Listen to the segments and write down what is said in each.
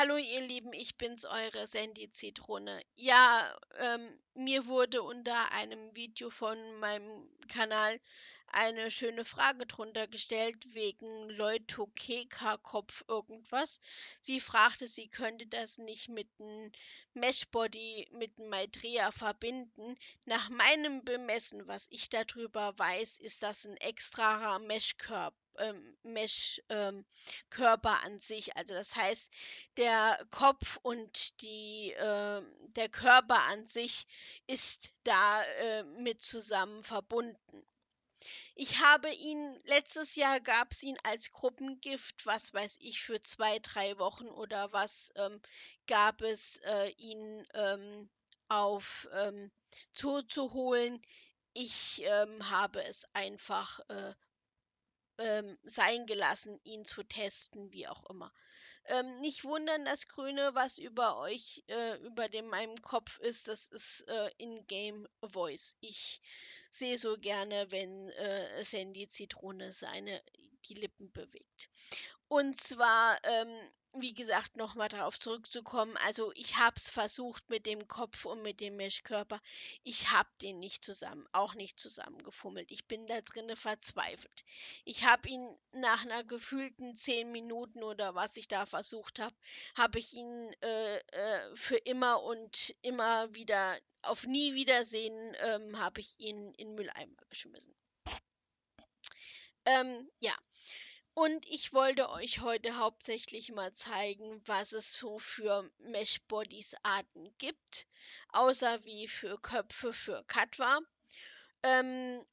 Hallo ihr Lieben, ich bin's, eure Sandy Zitrone. Ja, mir wurde unter einem Video von meinem Kanal eine schöne Frage drunter gestellt wegen Leutokeka-Kopf irgendwas. Sie fragte, sie könnte das nicht mit einem Meshbody, mit einem Maitreya verbinden. Nach meinem Bemessen, was ich darüber weiß, ist das ein extraer Mesh-Körper an sich. Also das heißt, der Kopf und der Körper an sich ist da mit zusammen verbunden. Ich habe ihn, letztes Jahr gab es ihn als Gruppengift, was weiß ich, für 2, 3 Wochen oder was, gab es ihn zuzuholen. Ich habe es einfach sein gelassen, ihn zu testen, wie auch immer. Nicht wundern, das Grüne, was über dem meinem Kopf ist, das ist In-Game Voice. Ich sehe so gerne, wenn Sandy Zitrone die Lippen bewegt. Und zwar, wie gesagt, nochmal darauf zurückzukommen, also ich habe es versucht mit dem Kopf und mit dem Mischkörper. Ich habe den nicht auch nicht zusammengefummelt. Ich bin da drinne verzweifelt. Ich habe ihn nach einer gefühlten 10 Minuten oder was ich da versucht habe ich ihn für immer und immer wieder auf nie Wiedersehen habe ich ihn in den Mülleimer geschmissen. Ja. Und ich wollte euch heute hauptsächlich mal zeigen, was es so für Mesh-Bodies Arten gibt, außer wie für Köpfe für Katwa.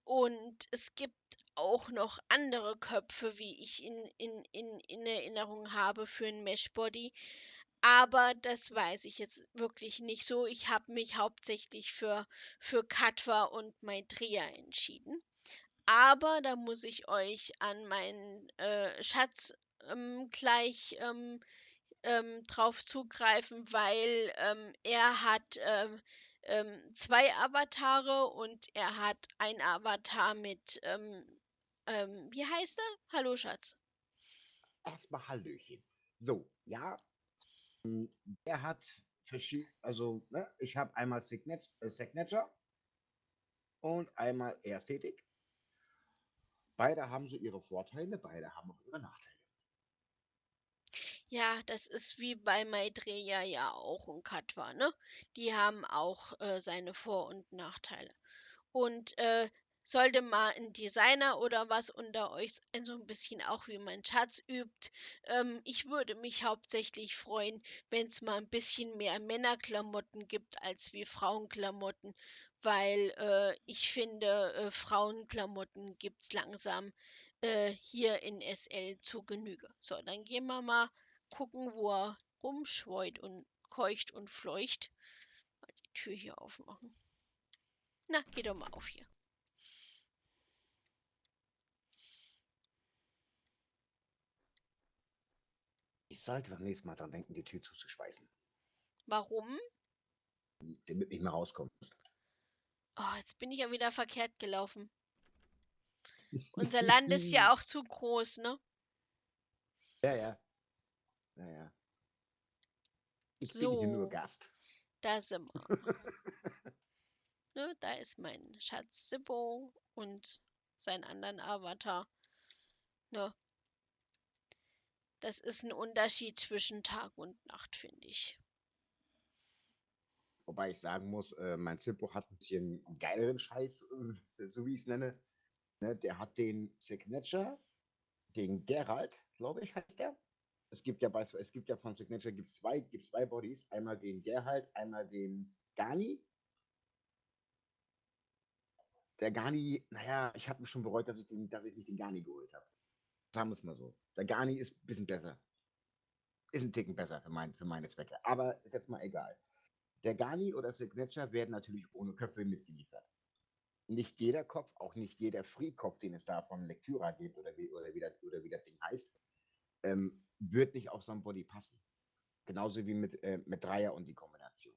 Und es gibt auch noch andere Köpfe, wie ich in Erinnerung habe für ein Mesh-Body. Aber das weiß ich jetzt wirklich nicht so. Ich habe mich hauptsächlich für Katwa und Maitreya entschieden. Aber da muss ich euch an meinen Schatz gleich drauf zugreifen, weil er hat 2 Avatare und er hat ein Avatar mit, wie heißt er? Hallo Schatz. Erstmal Hallöchen. So, ja, der hat verschiedene, also, ne, ich habe einmal Signature und einmal Ästhetik. Beide haben so ihre Vorteile, beide haben auch ihre Nachteile. Ja, das ist wie bei Maitreya ja auch und Katwa, ne? Die haben auch seine Vor- und Nachteile. Und sollte mal ein Designer oder was unter euch sein, so ein bisschen auch wie mein Schatz übt, ich würde mich hauptsächlich freuen, wenn es mal ein bisschen mehr Männerklamotten gibt als wie Frauenklamotten, weil ich finde, Frauenklamotten gibt's langsam hier in SL zu Genüge. So, dann gehen wir mal gucken, wo er rumschweut und keucht und fleucht. Mal die Tür hier aufmachen. Na, geh doch mal auf hier. Ich sollte beim nächsten Mal dran denken, die Tür zuzuschweißen, Warum? damit nicht mehr rauskommst. Oh, jetzt bin ich ja wieder verkehrt gelaufen. Unser Land ist ja auch zu groß, ne? Ja, ja, naja. Ich bin hier nur So, Gast. da sind wir. Ne? Da ist mein Schatz Sippo und sein anderen Avatar. Ne? Das ist ein Unterschied zwischen Tag und Nacht, finde ich. Wobei ich sagen muss, mein Zippo hat ein bisschen geileren Scheiß, so wie ich es nenne. Ne, der hat den Signature, den Geralt, glaube ich, heißt der. Es gibt ja von Signature gibt's zwei Bodies. Einmal den Geralt, einmal den Gani. Der Gani, naja, ich habe mich schon bereut, dass ich nicht den Gani geholt habe. Sagen wir es mal so. Der Gani ist ein bisschen besser. Ist ein Ticken besser für meine Zwecke. Aber ist jetzt mal egal. Der Gani oder Signature werden natürlich ohne Köpfe mitgeliefert. Nicht jeder Kopf, auch nicht jeder Free-Kopf, den es da von Lectura gibt oder wie das Ding heißt, wird nicht auf so ein Body passen. Genauso wie mit Dreier und die Kombination.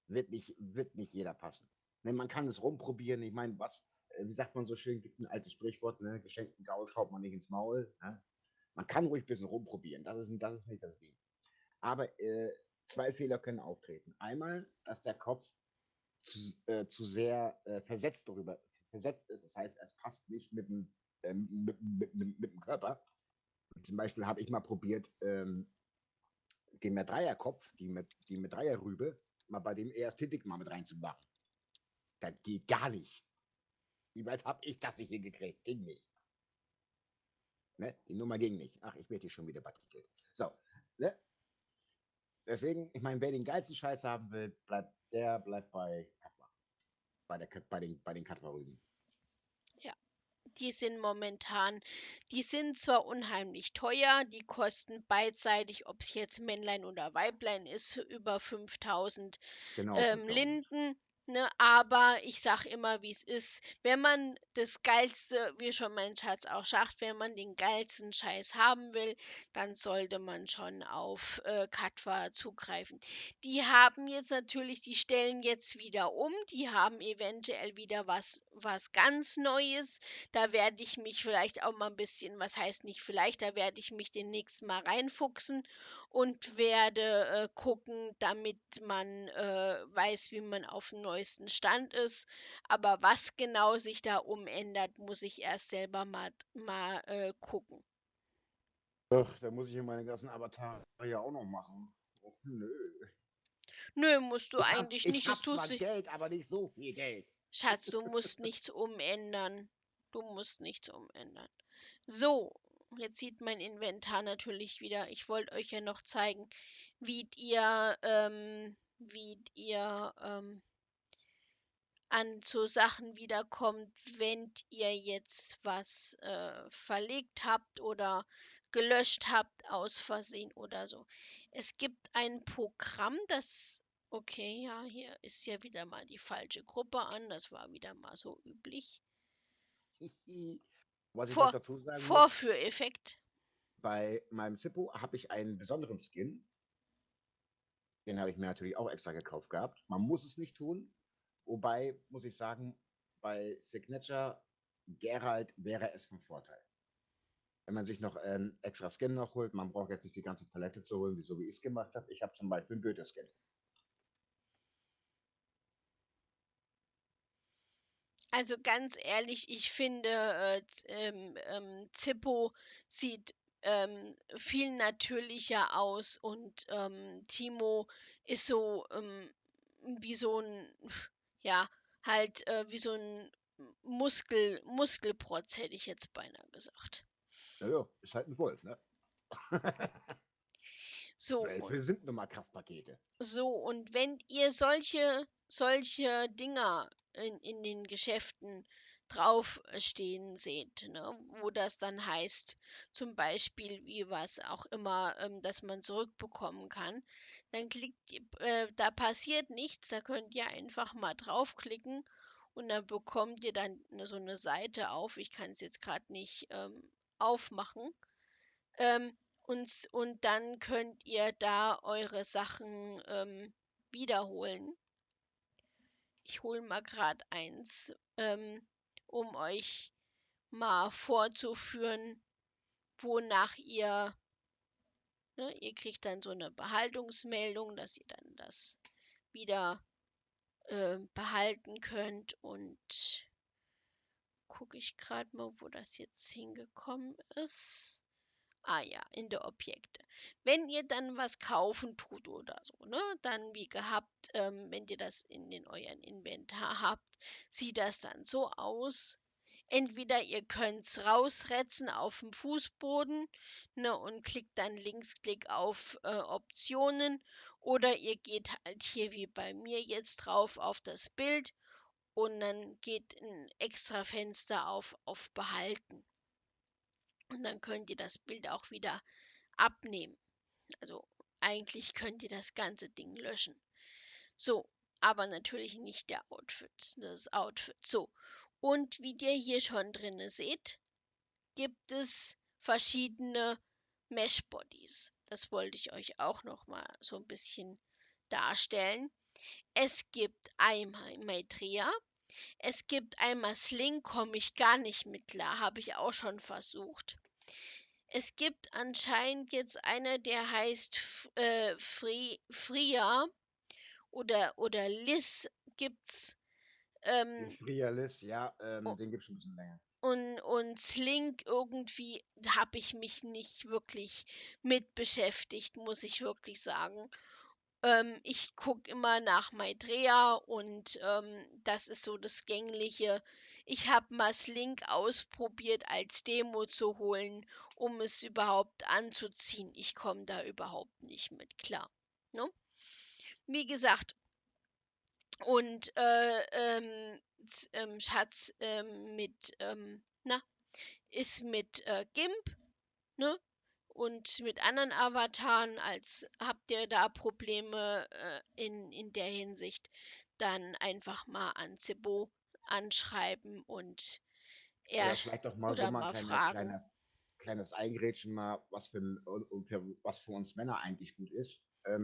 Wird nicht jeder passen. Ne, man kann es rumprobieren. Ich meine, wie sagt man so schön, gibt ein altes Sprichwort, ne? Geschenkten Gaul schaut man nicht ins Maul. Ne? Man kann ruhig ein bisschen rumprobieren. Das ist nicht das Ding. Aber 2 Fehler können auftreten. Einmal, dass der Kopf zu sehr versetzt ist. Das heißt, es passt nicht mit dem Körper. Zum Beispiel habe ich mal probiert, den mit Dreierkopf, die mit Dreierrübe, mal bei dem Ästhetik mal mit reinzumachen. Das geht gar nicht. Jeweils habe ich das nicht hingekriegt. Ging nicht. Ne? Die Nummer ging nicht. Ach, ich werde hier schon wieder partikel. So. Ne? Deswegen, ich meine, wer den geilsten Scheiß haben will, bleibt bei Katwa. Bei den Katwa-Rüben. Ja. Die sind zwar unheimlich teuer, die kosten beidseitig, ob es jetzt Männlein oder Weiblein ist, über 5.000 Genau, 5000. Linden, ne? Aber ich sag immer, wie es ist. Wenn man das Geilste, wie schon mein Schatz auch sagt, wenn man den geilsten Scheiß haben will, dann sollte man schon auf Katwa zugreifen. Die stellen jetzt wieder um, die haben eventuell wieder was ganz Neues. Da werde ich mich vielleicht auch mal ein bisschen, was heißt nicht vielleicht, da werde ich mich demnächst mal reinfuchsen und werde gucken, damit man weiß, wie man auf dem neuesten Stand ist. Aber was genau sich da umändert, muss ich erst selber mal gucken. Ach, da muss ich ja meine ganzen Avatar ja auch noch machen. Och, nö. Nö, musst du eigentlich Ich nicht. Es hab tut zwar sich. Geld, aber nicht so viel Geld. Schatz, du musst nichts umändern. Du musst nichts umändern. So, jetzt sieht mein Inventar natürlich wieder. Ich wollte euch ja noch zeigen, wie ihr an so Sachen wiederkommt, wenn ihr jetzt was verlegt habt oder gelöscht habt aus Versehen oder so. Es gibt ein Programm, das, okay, ja, hier ist ja wieder mal die falsche Gruppe an, das war wieder mal so üblich. Was ich noch Vor, dazu sagen muss, Vorführeffekt. bei meinem Zippo habe ich einen besonderen Skin. Den habe ich mir natürlich auch extra gekauft gehabt. Man muss es nicht tun. Wobei, muss ich sagen, bei Signature Geralt wäre es von Vorteil. Wenn man sich noch einen extra Skin noch holt, man braucht jetzt nicht die ganze Palette zu holen, so wie ich es gemacht habe. Ich habe zum Beispiel einen Goethe-Skin. Also ganz ehrlich, ich finde, Zippo sieht viel natürlicher aus und Timo ist so wie so ein, ja, halt wie so ein Muskelprotz, hätte ich jetzt beinahe gesagt. Naja, ist halt ein Wolf, ne? So, Wölfe sind nun mal Kraftpakete. Und wenn ihr solche Dinger in den Geschäften draufstehen seht, ne, wo das dann heißt, zum Beispiel wie was auch immer, dass man zurückbekommen kann, dann da passiert nichts, da könnt ihr einfach mal draufklicken und dann bekommt ihr dann so eine Seite auf. Ich kann es jetzt gerade nicht aufmachen. Und dann könnt ihr da eure Sachen wiederholen. Ich hole mal gerade eins, um euch mal vorzuführen, wonach ihr kriegt dann so eine Behaltungsmeldung, dass ihr dann das wieder behalten könnt. Und gucke ich gerade mal, wo das jetzt hingekommen ist. Ah ja, in der Objekte. Wenn ihr dann was kaufen tut oder so, ne, dann wie gehabt, wenn ihr das in euren Inventar habt, sieht das dann so aus. Entweder ihr könnt es rausretzen auf dem Fußboden, ne, und klickt dann Linksklick auf Optionen, oder ihr geht halt hier wie bei mir jetzt drauf auf das Bild und dann geht ein extra Fenster auf Behalten. Und dann könnt ihr das Bild auch wieder abnehmen. Also eigentlich könnt ihr das ganze Ding löschen. So, aber natürlich nicht das Outfit. So, und wie ihr hier schon drin seht, gibt es verschiedene Mesh Bodies. Das wollte ich euch auch noch mal so ein bisschen darstellen. Es gibt einmal Maitreya, es gibt einmal Sling, komme ich gar nicht mit klar, habe ich auch schon versucht. Es gibt anscheinend jetzt einer, der heißt Fria oder Liz gibt's. Den Ähm, Frialis, ja, o- den gibt's schon ein bisschen länger. und Slink irgendwie habe ich mich nicht wirklich mit beschäftigt, muss ich wirklich sagen. Ich gucke immer nach Maitreya und das ist so das Gängliche. Ich habe mal Slink ausprobiert als Demo zu holen, um es überhaupt anzuziehen. Ich komme da überhaupt nicht mit klar. Ne? Wie gesagt, und Schatz ist mit GIMP, ne? Und mit anderen Avataren, als habt ihr da Probleme in der Hinsicht, dann einfach mal an Cebo anschreiben und er Oder vielleicht doch mal so oder mal ein mal fragen. kleines Eingrätschen mal, was für uns Männer eigentlich gut ist. Da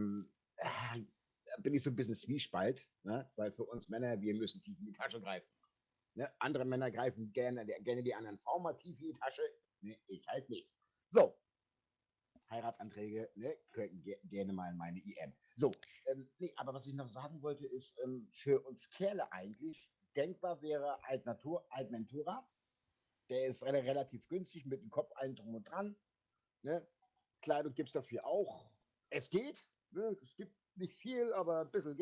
bin ich so ein bisschen Zwiespalt, ne? Weil für uns Männer, wir müssen tief in die Tasche greifen. Ne? Andere Männer greifen gerne die anderen Frauen mal tief in die Tasche. Ne? Ich halt nicht. So, Heiratsanträge, ne? Gerne mal in meine IM. So, nee, aber was ich noch sagen wollte, ist, für uns Kerle eigentlich denkbar wäre Altmentura. Der ist relativ günstig mit dem Kopf allen drum und dran. Ne? Kleidung gibt es dafür auch. Es geht. Ne? Es gibt nicht viel, aber ein bisschen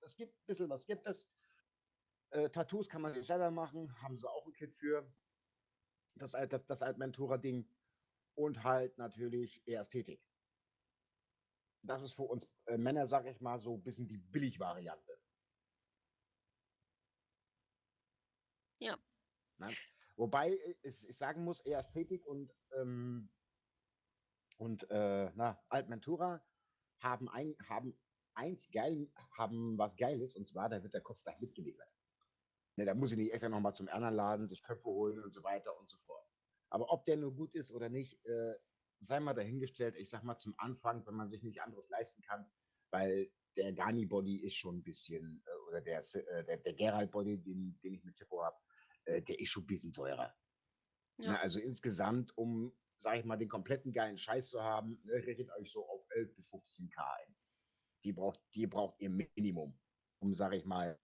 es gibt ein bisschen was gibt es. Tattoos kann man sich selber machen, haben sie auch ein Kit für. Das Altmentora-Ding. Und halt natürlich Ästhetik. Das ist für uns Männer, sag ich mal, so ein bisschen die Billigvariante. Ja, Ne? Wobei ich sagen muss, Ästhetik und Altmentura haben haben was Geiles, und zwar, da wird der Kopf gleich mitgeliefert. Ne, da muss ich nicht extra nochmal zum anderen Laden, sich Köpfe holen und so weiter und so fort. Aber ob der nur gut ist oder nicht, sei mal dahingestellt. Ich sag mal zum Anfang, wenn man sich nicht anderes leisten kann, weil der Gani-Body ist schon ein bisschen, oder der Geralt-Body, den ich mit Zippo habe, der ist schon ein bisschen teurer. ja, Ne, also insgesamt, um, sag ich mal, den kompletten geilen Scheiß zu haben, ne, rechnet euch so auf 11 bis 15K ein. Die braucht ihr Minimum, um, sag ich mal,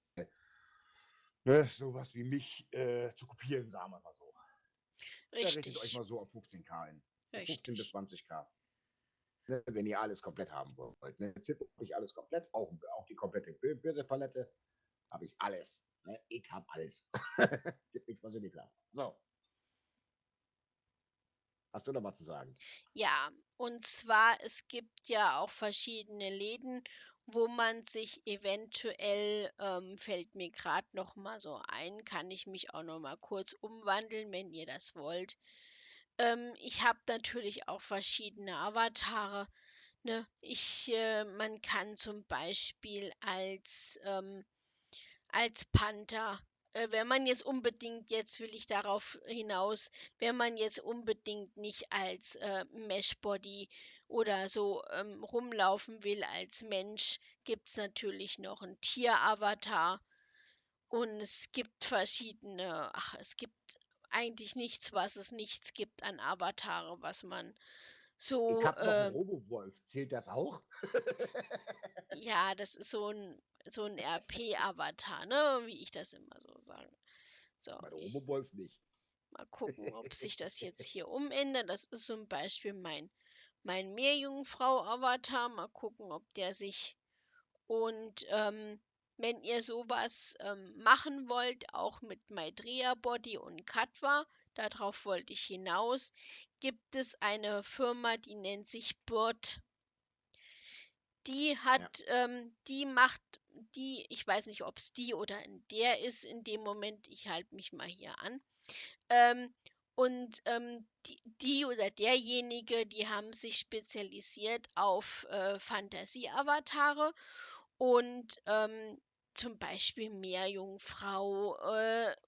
ne, sowas wie mich zu kopieren, sagen wir mal so. Da rechnet euch richtig, mal so auf 15K ein. Auf 15 bis richtig, 20K. Ne, wenn ihr alles komplett haben wollt. Ne? Zip habe ich alles komplett, auch die komplette Bildpalette habe ich alles. Ne? Ich habe alles. Gibt nichts, was ich nicht habe. So, hast du noch was zu sagen? Ja, und zwar, es gibt ja auch verschiedene Läden, wo man sich eventuell, fällt mir gerade noch mal so ein, kann ich mich auch noch mal kurz umwandeln, wenn ihr das wollt. Ich habe natürlich auch verschiedene Avatare, ne? Man kann zum Beispiel als Panther, wenn man jetzt unbedingt, jetzt will ich darauf hinaus, wenn man jetzt unbedingt nicht als Meshbody oder so rumlaufen will als Mensch, gibt es natürlich noch ein Tieravatar und es gibt verschiedene, ach, es gibt eigentlich nichts, was es nichts gibt an Avatare, was man Ich so, habe noch einen Robowolf. Zählt das auch? ja, das ist so ein RP-Avatar, ne, wie ich das immer so sage. So, Mein Robowolf nicht. mal gucken, ob sich das jetzt hier umändert. Das ist zum Beispiel mein Meerjungfrau-Avatar. Mal gucken, ob der sich. Und wenn ihr sowas machen wollt, auch mit Maitreya Body und Katwa, darauf wollte ich hinaus, gibt es eine Firma, die nennt sich Bird. Ja. Die macht, ich weiß nicht, ob es die oder in der ist in dem Moment, ich halte mich mal hier an. Ähm, und die oder derjenige, die haben sich spezialisiert auf Fantasie-Avatare und zum Beispiel Meerjungfrau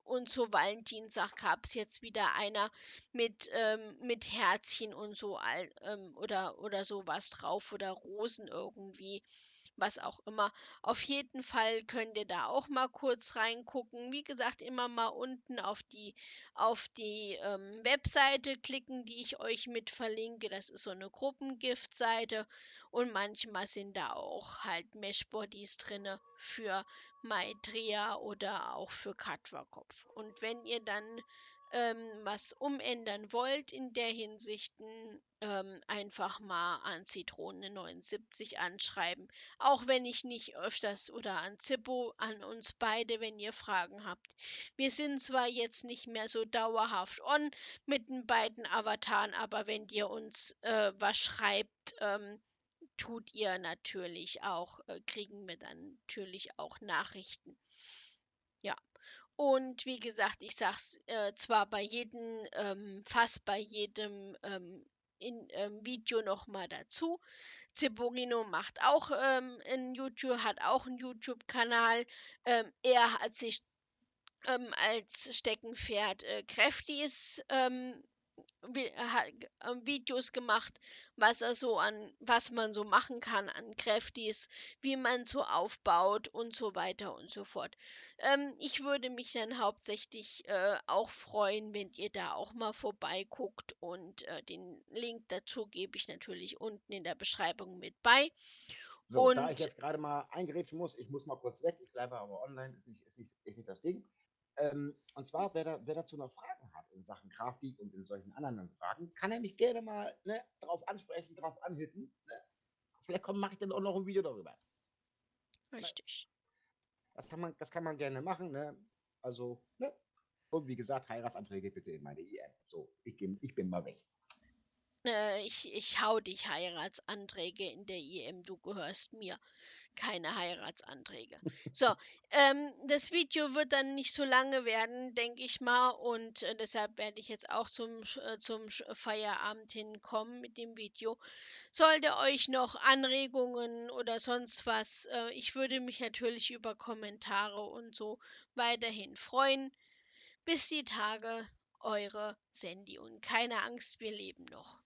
und zu Valentinstag gab es jetzt wieder einer mit Herzchen und so oder sowas drauf oder Rosen irgendwie. was auch immer. Auf jeden Fall könnt ihr da auch mal kurz reingucken. Wie gesagt, immer mal unten auf die Webseite klicken, die ich euch mit verlinke. Das ist so eine Gruppengift-Seite und manchmal sind da auch halt Meshbodies drinne für Maitreya oder auch für Katwa-Kopf. Und wenn ihr dann was umändern wollt in der Hinsicht, einfach mal an Zitrone 79 anschreiben. Auch wenn ich nicht öfters oder an Zippo, an uns beide, wenn ihr Fragen habt. Wir sind zwar jetzt nicht mehr so dauerhaft on mit den beiden Avataren, aber wenn ihr uns was schreibt, tut ihr natürlich auch, kriegen wir dann natürlich auch Nachrichten. Ja. Und wie gesagt, ich sag's zwar bei jedem, fast bei jedem Video nochmal dazu. Zeborino macht auch hat auch einen YouTube-Kanal. Er hat sich als Steckenpferd Kräftis Videos gemacht, was man so machen kann an Kräftis, wie man so aufbaut und so weiter und so fort. Ich würde mich dann hauptsächlich auch freuen, wenn ihr da auch mal vorbeiguckt und den Link dazu gebe ich natürlich unten in der Beschreibung mit bei. So, da ich Und jetzt gerade mal eingrätschen muss, ich muss mal kurz weg, ich bleibe aber online, ist nicht das Ding. Und zwar, wer dazu noch Fragen hat in Sachen Grafik und in solchen anderen Fragen, kann er mich gerne mal drauf ansprechen, drauf anhitten. Ne? Vielleicht mache ich dann auch noch ein Video darüber. Ne? richtig. Das kann man gerne machen. Ne? Also, ne? Und wie gesagt, Heiratsanträge bitte in meine IM. So, ich bin mal weg. Ich hau dich Heiratsanträge in der IM, du gehörst mir. Keine Heiratsanträge. So, das Video wird dann nicht so lange werden, denke ich mal, und deshalb werde ich jetzt auch zum Feierabend hinkommen mit dem Video. Sollte euch noch Anregungen oder sonst was, ich würde mich natürlich über Kommentare und so weiterhin freuen. Bis die Tage, eure Sandy und keine Angst, wir leben noch.